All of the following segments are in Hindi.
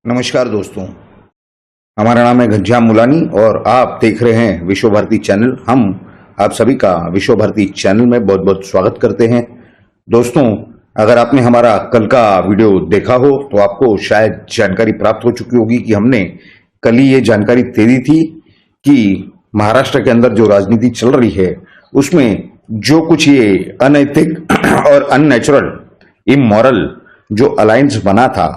नमस्कार दोस्तों, हमारा नाम है घनश्याम मुलानी और आप देख रहे हैं विश्व भारती चैनल। हम आप सभी का विश्व भारती चैनल में बहुत बहुत स्वागत करते हैं। दोस्तों, अगर आपने हमारा कल का वीडियो देखा हो तो आपको शायद जानकारी प्राप्त हो चुकी होगी कि हमने कल ही ये जानकारी दे दी थी कि महाराष्ट्र के अंदर जो राजनीति चल रही है उसमें जो कुछ ये अनैतिक और अननेचुरल इमोरल जो अलायंस बना था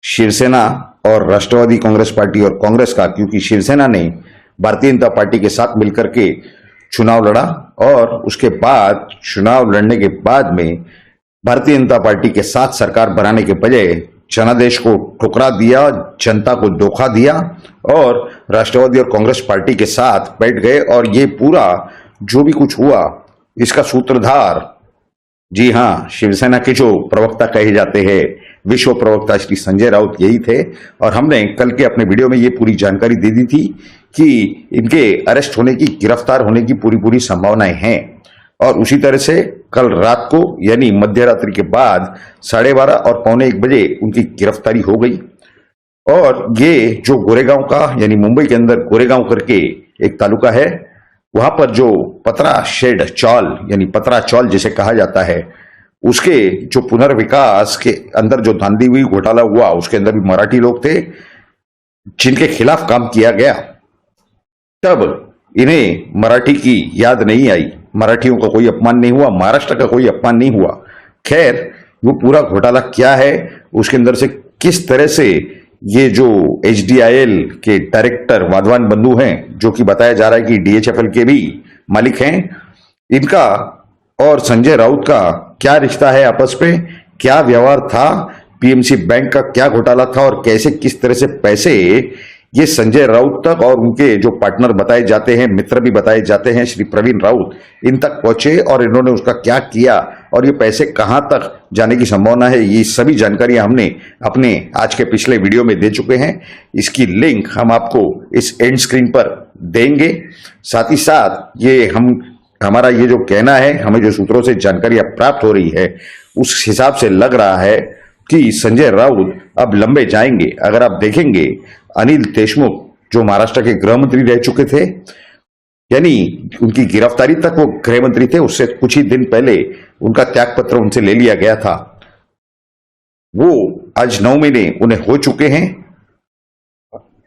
शिवसेना और राष्ट्रवादी कांग्रेस पार्टी और कांग्रेस का, क्योंकि शिवसेना ने भारतीय जनता पार्टी के साथ मिलकर के चुनाव लड़ा और उसके बाद चुनाव लड़ने के बाद में भारतीय जनता पार्टी के साथ सरकार बनाने के बजाय जनादेश को ठुकरा दिया, जनता को धोखा दिया और राष्ट्रवादी और कांग्रेस पार्टी के साथ बैठ गए। और ये पूरा जो भी कुछ हुआ इसका सूत्रधार, जी हाँ, शिवसेना के जो प्रवक्ता कहे जाते हैं, विश्व प्रवक्ता श्री संजय राउत यही थे। और हमने कल के अपने वीडियो में ये पूरी जानकारी दे दी थी कि इनके अरेस्ट होने की, गिरफ्तार होने की पूरी संभावनाएं हैं। और उसी तरह से कल रात को यानी मध्य रात्रि के बाद 12:30 और 1:45 बजे उनकी गिरफ्तारी हो गई। और ये जो गोरेगांव का यानी मुंबई के अंदर गोरेगांव करके एक तालुका है, वहां पर जो पतरा शेड चौल यानी पतरा चौल जिसे कहा जाता है, उसके जो पुनर्विकास के अंदर जो धांधली हुई, घोटाला हुआ, उसके अंदर भी मराठी लोग थे जिनके खिलाफ काम किया गया। तब इन्हें मराठी की याद नहीं आई, मराठियों का कोई अपमान नहीं हुआ, महाराष्ट्र का कोई अपमान नहीं हुआ। खैर, वो पूरा घोटाला क्या है, उसके अंदर से किस तरह से ये जो HDIL के डायरेक्टर वाधवान बंधु हैं, जो कि बताया जा रहा है कि DHFL के भी मालिक हैं, इनका और संजय राउत का क्या रिश्ता है आपस में, क्या व्यवहार था, PMC बैंक का क्या घोटाला था और कैसे किस तरह से पैसे ये संजय राउत तक और उनके जो पार्टनर बताए जाते हैं, मित्र भी बताए जाते हैं, श्री प्रवीण राउत, इन तक पहुंचे और इन्होंने उसका क्या किया और ये पैसे कहां तक जाने की संभावना है, ये सभी जानकारियां हमने अपने आज के पिछले वीडियो में दे चुके हैं। इसकी लिंक हम आपको इस एंड स्क्रीन पर देंगे। साथ ही साथ ये हमारा ये जो कहना है, हमें जो सूत्रों से जानकारियां प्राप्त हो रही है, उस हिसाब से लग रहा है कि संजय राउत अब लंबे जाएंगे। अगर आप देखेंगे, अनिल देशमुख जो महाराष्ट्र के गृह मंत्री रह चुके थे, यानी उनकी गिरफ्तारी तक वो गृह मंत्री थे, उससे कुछ ही दिन पहले उनका त्यागपत्र उनसे ले लिया गया था। वो आज 9 महीने उन्हें हो चुके हैं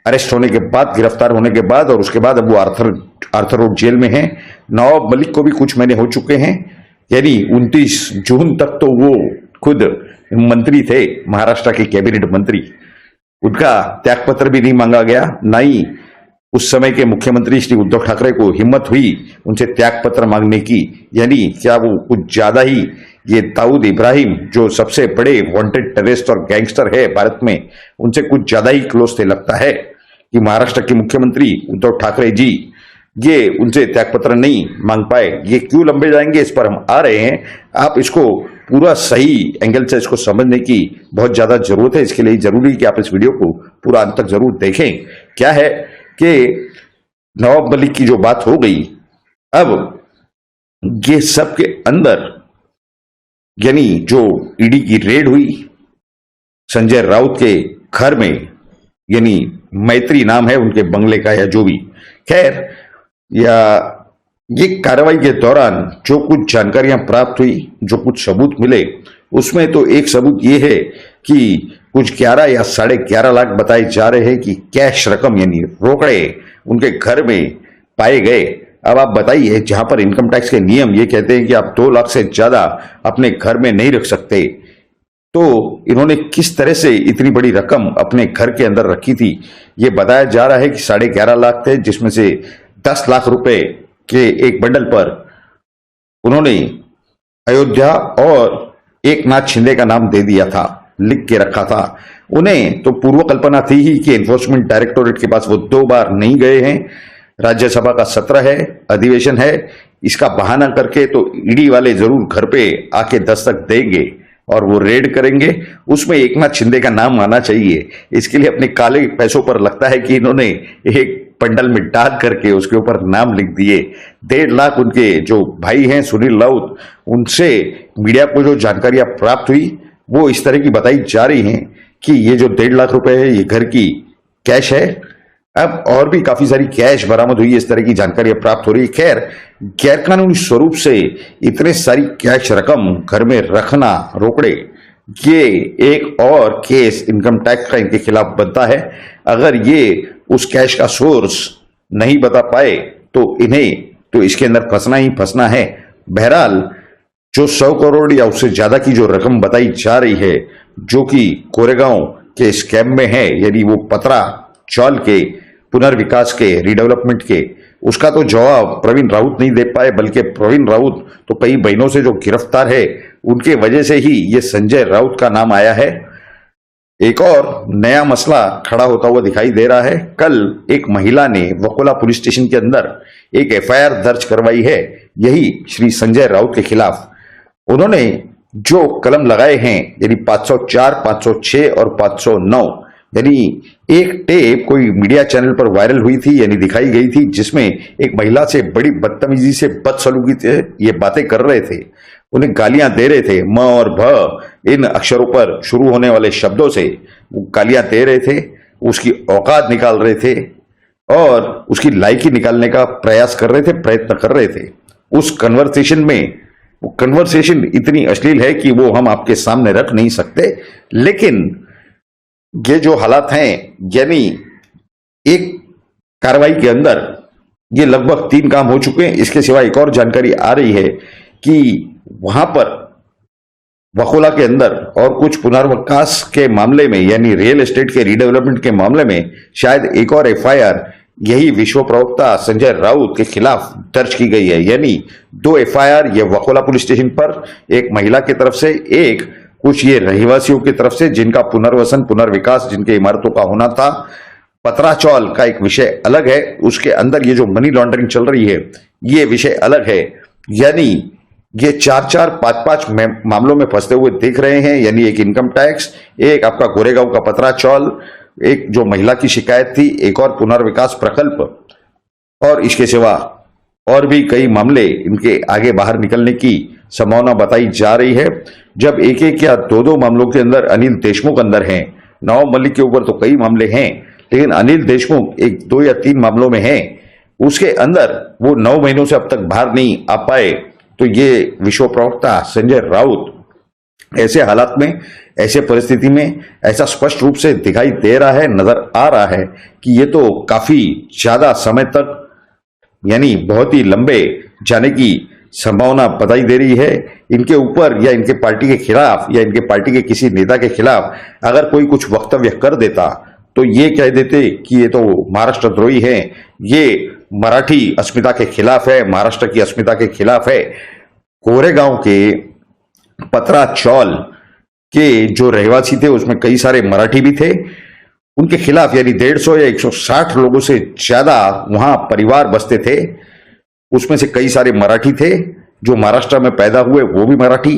अरेस्ट होने के बाद, गिरफ्तार होने के बाद, और उसके बाद अब वो आर्थर रोड जेल में हैं। नवाब मलिक को भी कुछ महीने हो चुके हैं, यानी 29 जून तक तो वो खुद मंत्री थे, महाराष्ट्र के कैबिनेट मंत्री। उनका त्यागपत्र भी नहीं मांगा गया, ना ही उस समय के मुख्यमंत्री श्री उद्धव ठाकरे को हिम्मत हुई उनसे त्यागपत्र मांगने की। यानी क्या वो कुछ ज्यादा ही ये दाऊद इब्राहिम जो सबसे बड़े वांटेड टेररिस्ट और गैंगस्टर है भारत में, उनसे कुछ ज्यादा ही क्लोज थे। लगता है कि महाराष्ट्र के मुख्यमंत्री उद्धव ठाकरे जी ये उनसे त्यागपत्र नहीं मांग पाए। ये क्यों लंबे जाएंगे, इस पर हम आ रहे हैं। आप इसको पूरा सही एंगल से इसको समझने की बहुत ज्यादा जरूरत है। इसके लिए जरूरी है कि आप इस वीडियो को पूरा अंत तक जरूर देखें। क्या है कि नवाब मलिक की जो बात हो गई, अब ये सब के अंदर यानी जो ईडी की रेड हुई संजय राउत के घर में, यानी मैत्री नाम है उनके बंगले का या जो भी, खैर, या ये कार्रवाई के दौरान जो कुछ जानकारियां प्राप्त हुई, जो कुछ सबूत मिले, उसमें तो एक सबूत ये है कि कुछ 11 या 11.5 लाख बताए जा रहे हैं कि कैश रकम यानी रोकड़े उनके घर में पाए गए। अब आप बताइए, जहां पर इनकम टैक्स के नियम ये कहते हैं कि आप 2 लाख से ज्यादा अपने घर में नहीं रख सकते, तो इन्होंने किस तरह से इतनी बड़ी रकम अपने घर के अंदर रखी थी। ये बताया जा रहा है कि 11.5 लाख थे, जिसमें से 10 लाख रुपए के एक बंडल पर उन्होंने अयोध्या और एक नाथ शिंदे का नाम दे दिया था, लिख के रखा था। उन्हें तो पूर्व कल्पना थी ही कि एनफोर्समेंट डायरेक्टोरेट के पास वो 2 बार नहीं गए हैं। राज्यसभा का सत्र है, अधिवेशन है, इसका बहाना करके तो ईडी वाले जरूर घर पे आके दस्तक देंगे और वो रेड करेंगे। उसमें एक नाथ शिंदे का नाम आना चाहिए। इसके लिए अपने काले पैसों पर लगता है कि इन्होंने एक पंडल में डाल करके उसके ऊपर नाम लिख दिए। 1.5 लाख उनके जो भाई हैं सुनील राउत, उनसे मीडिया को जो जानकारियां प्राप्त हुई वो इस तरह की बताई जा रही हैं कि ये जो 1.5 लाख रुपए है ये घर की कैश है। अब और भी काफी सारी कैश बरामद हुई है, इस तरह की जानकारियां प्राप्त हो रही है। खैर, गैरकानूनी स्वरूप से इतने सारी कैश रकम घर में रखना रोकड़े, ये एक और केस इनकम टैक्स का इनके खिलाफ बनता है। अगर ये उस कैश का सोर्स नहीं बता पाए तो इन्हें तो इसके अंदर फंसना ही फंसना है। बहरहाल, जो 100 करोड़ या उससे ज्यादा की जो रकम बताई जा रही है, जो कि कोरेगांव के स्कैम में है, यानी वो पतरा चौल के पुनर्विकास के, रिडेवलपमेंट के, उसका तो जवाब प्रवीण राउत नहीं दे पाए, बल्कि प्रवीण राउत तो कई महीनों से जो गिरफ्तार है उनके वजह से ही ये संजय राउत का नाम आया है। एक और नया मसला खड़ा होता हुआ दिखाई दे रहा है। कल एक महिला ने वकोला पुलिस स्टेशन के अंदर एक एफआईआर दर्ज करवाई है, यही श्री संजय राउत के खिलाफ। उन्होंने जो कलम लगाए हैं, यानी 504, 506 और 509, यानी एक टेप कोई मीडिया चैनल पर वायरल हुई थी, यानी दिखाई गई थी, जिसमें एक महिला से बड़ी बदतमीजी से, बदसलूकी से ये बातें कर रहे थे, उन्हें गालियां दे रहे थे। म और भ इन अक्षरों पर शुरू होने वाले शब्दों से वो गालियां दे रहे थे, उसकी औकात निकाल रहे थे और उसकी लायकी निकालने का प्रयास कर रहे थे, प्रयत्न कर रहे थे। उस कन्वर्सेशन में, वो कन्वर्सेशन इतनी अश्लील है कि वो हम आपके सामने रख नहीं सकते। लेकिन ये जो हालात हैं, यानी एक कार्रवाई के अंदर ये लगभग 3 काम हो चुके हैं। इसके सिवा एक और जानकारी आ रही है कि वहां पर वकोला के अंदर और कुछ पुनर्विकास के मामले में, यानी रियल एस्टेट के रिडेवलपमेंट के मामले में शायद एक और एफआईआर यही विश्व प्रवक्ता संजय राउत के खिलाफ दर्ज की गई है। यानी 2 एफआईआर, ये वकोला पुलिस स्टेशन पर एक महिला की तरफ से, एक कुछ ये रहवासियों की तरफ से, जिनका पुनर्वसन, पुनर्विकास, जिनके इमारतों का होना था। पतराचौल का एक विषय अलग है, उसके अंदर ये जो मनी लॉन्ड्रिंग चल रही है ये विषय अलग है। यानी ये 4-4, 5-5 मामलों में फंसते हुए दिख रहे हैं। यानी एक इनकम टैक्स, एक आपका गोरेगांव का पतराचौल, एक जो महिला की शिकायत थी, एक और पुनर्विकास प्रकल्प, और इसके सिवा और भी कई मामले इनके आगे बाहर निकलने की संभावना बताई जा रही है। जब एक एक या 2-2 मामलों के अंदर अनिल देशमुख अंदर हैं, नवाब मलिक के ऊपर तो कई मामले हैं, लेकिन अनिल देशमुख 1, 2 या 3 मामलों में हैं, उसके अंदर वो 9 महीनों से अब तक बाहर नहीं आ पाए। तो ये विश्व प्रवक्ता संजय राउत ऐसे हालात में, ऐसे परिस्थिति में ऐसा स्पष्ट रूप से दिखाई दे रहा है, नजर आ रहा है कि ये तो काफी ज्यादा समय तक, यानी बहुत ही लंबे जाने की संभावना बताई दे रही है। इनके ऊपर या इनके पार्टी के खिलाफ या इनके पार्टी के किसी नेता के खिलाफ अगर कोई कुछ वक्तव्य कर देता तो ये कह देते कि ये तो महाराष्ट्र द्रोही है, ये मराठी अस्मिता के खिलाफ है, महाराष्ट्र की अस्मिता के खिलाफ है। कोरेगांव के पतराचौल के जो रहवासी थे उसमें कई सारे मराठी भी थे, उनके खिलाफ, यानी 150 या 160 लोगों से ज्यादा वहां परिवार बसते थे, उसमें से कई सारे मराठी थे, जो महाराष्ट्र में पैदा हुए वो भी मराठी।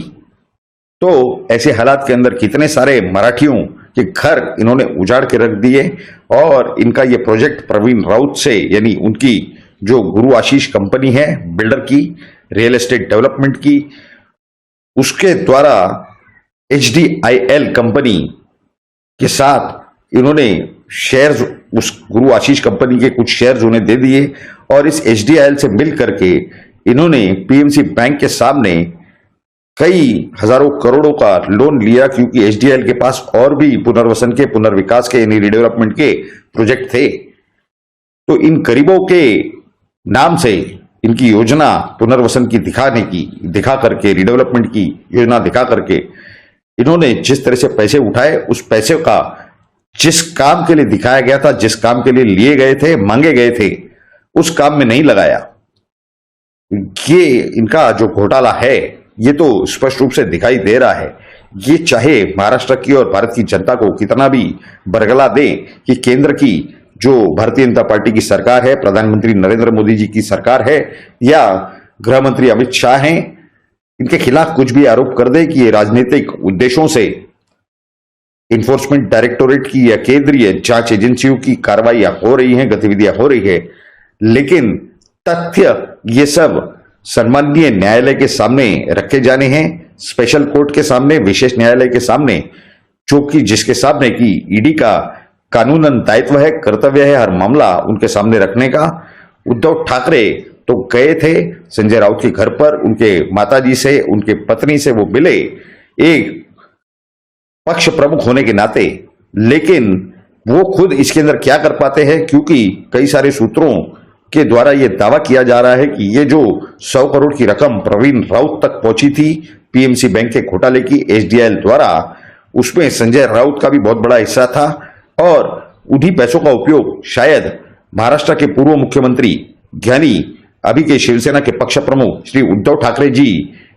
तो ऐसे हालात के अंदर कितने सारे मराठियों के घर इन्होंने उजाड़ के रख दिए। और इनका ये प्रोजेक्ट प्रवीण राउत से, यानी उनकी जो गुरु आशीष कंपनी है बिल्डर की, रियल एस्टेट डेवलपमेंट की, उसके द्वारा HDIL कंपनी के साथ इन्होंने शेयर्स, उस गुरु आशीष कंपनी के कुछ शेयर्स उन्हें दे दिए और इस HDIL से मिल करके इन्होंने PMC बैंक के सामने कई हजारों करोड़ों का लोन लिया, क्योंकि HDIL के पास और भी पुनर्वसन के, पुनर्विकास के, यानी रिडेवलपमेंट के प्रोजेक्ट थे। तो इन गरीबों के नाम से इनकी योजना पुनर्वसन की दिखा करके, रिडेवलपमेंट की योजना दिखा करके इन्होंने जिस तरह से पैसे उठाए, उस पैसे का जिस काम के लिए दिखाया गया था, जिस काम के लिए लिए गए थे, मांगे गए थे, उस काम में नहीं लगाया। ये इनका जो घोटाला है ये तो स्पष्ट रूप से दिखाई दे रहा है। ये चाहे महाराष्ट्र की और भारत की जनता को कितना भी बरगला दे कि केंद्र की जो भारतीय जनता पार्टी की सरकार है, प्रधानमंत्री नरेंद्र मोदी जी की सरकार है, या गृह मंत्री अमित शाह हैं, इनके खिलाफ कुछ भी आरोप कर दे कि ये राजनीतिक उद्देश्यों से इन्फोर्समेंट डायरेक्टोरेट की या केंद्रीय जांच एजेंसियों की कार्रवाइयां हो रही हैं, गतिविधियां हो रही है, लेकिन तथ्य ये सब सम्माननीय न्यायालय के सामने रखे जाने हैं, स्पेशल कोर्ट के सामने, विशेष न्यायालय के सामने। जो कि जिसके सामने की ईडी का कानूनन दायित्व है, कर्तव्य है हर मामला उनके सामने रखने का। उद्धव ठाकरे तो गए थे संजय राउत के घर पर, उनके माताजी से, उनके पत्नी से वो मिले एक पक्ष प्रमुख होने के नाते, लेकिन वो खुद इसके अंदर क्या कर पाते हैं, क्योंकि कई सारे सूत्रों के द्वारा यह दावा किया जा रहा है कि ये जो 100 करोड़ की रकम प्रवीण राउत तक पहुंची थी पीएमसी बैंक के घोटाले की एसडीएल द्वारा, उसमें संजय राउत का भी बहुत बड़ा हिस्सा था और उन्हीं पैसों का उपयोग शायद महाराष्ट्र के पूर्व मुख्यमंत्री ज्ञानी अभी के शिवसेना के पक्ष प्रमुख श्री उद्धव ठाकरे जी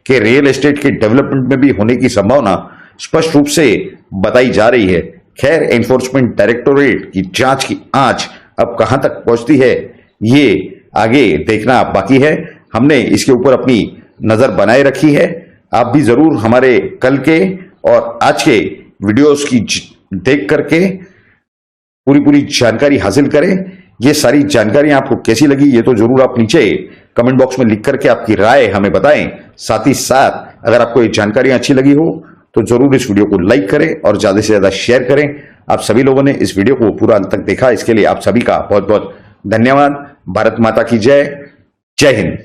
के रियल एस्टेट के डेवलपमेंट में भी होने की संभावना स्पष्ट रूप से बताई जा रही है। खैर, एनफोर्समेंट डायरेक्टोरेट की जांच की आंच अब कहां तक पहुंचती है ये आगे देखना बाकी है। हमने इसके ऊपर अपनी नजर बनाए रखी है। आप भी जरूर हमारे कल के और आज के वीडियोस की देख करके पूरी जानकारी हासिल करें। ये सारी जानकारी आपको कैसी लगी ये तो जरूर आप नीचे कमेंट बॉक्स में लिख करके आपकी राय हमें बताएं। साथ ही साथ अगर आपको ये जानकारी अच्छी लगी हो तो जरूर इस वीडियो को लाइक करें और ज्यादा से ज्यादा शेयर करें। आप सभी लोगों ने इस वीडियो को पूरा अंत तक देखा, इसके लिए आप सभी का बहुत बहुत धन्यवाद। भारत माता की जय। जय हिंद।